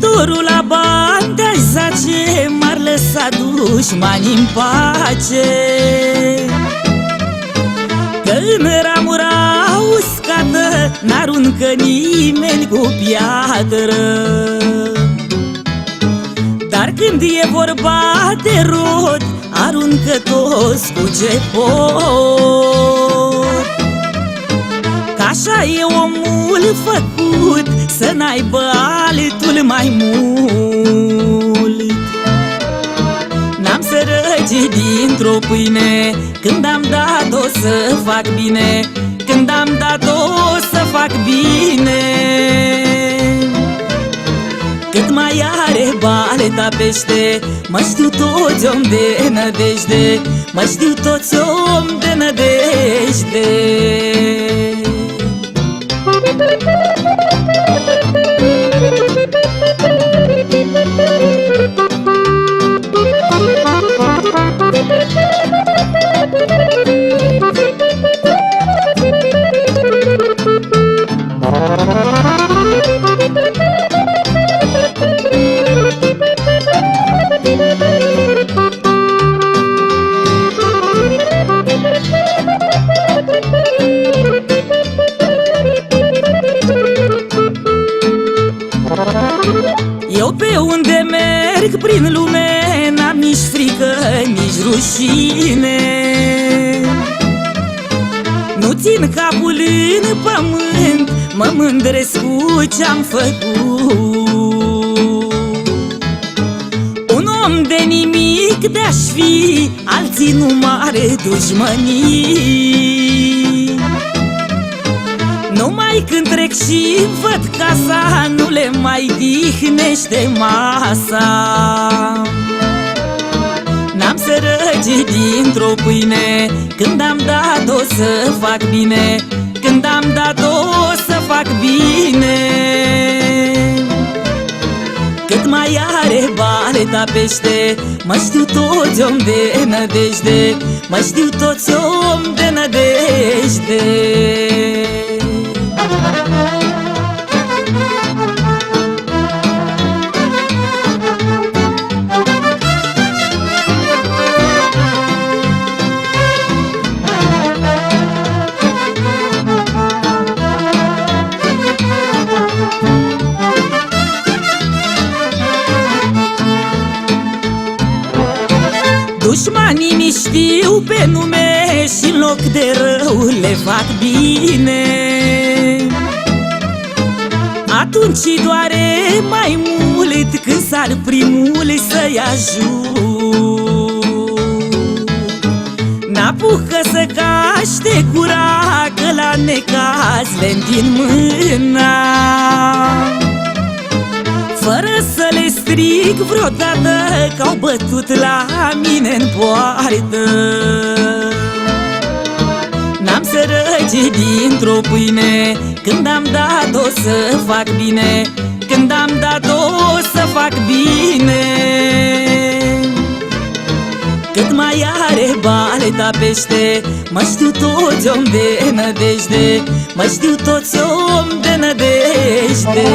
dorul la bani de-aș zace, m-ar lăsa dușmanii-n pace. Că în ramura uscată n-aruncă nimeni cu piatră. Dar când e vorba de rod, aruncă toți cu ce pot. Că-așa e omul făcut, să n-aibă altul mai mult. N-am sărăcit dintr-o pâine, când am dat-o să fac bine, când am dat-o să fac bine. Cât mai are baleta pește, mă știu toți om de nădejde, mă știu toți om de nădejde. Eu pe unde merg prin lume, n-am nici frică, nici rușine. Nu țin capul în pământ, mă mândresc cu ce-am făcut. Un om de nimic de-aș fi, alții nu mare dușmănii. Numai când trec și văd casa, nu le mai dihnește masa. N-am sărăcit dintr-o pâine, când am dat-o să fac bine, când am dat-o să fac bine. Cât mai are baleta pește, mă știu toți om de nădejde, mă știu toți om de nădejde. Dușmanii mi știu pe nume și în loc de rău le fac bine. Atunci doare mai mult când sar primul să-i ajut. N-apucă să caște gura, că la necaz le-ntind mâna. Fără să le strig vreodată că-au bătut la mine-n poartă. N-am sărăcit dintr-o pâine, când am dat-o să fac bine, când am dat-o să fac bine. Cât mai are baleta pește, mă știu toți om de nădejde, mă știu toți om de nădejde.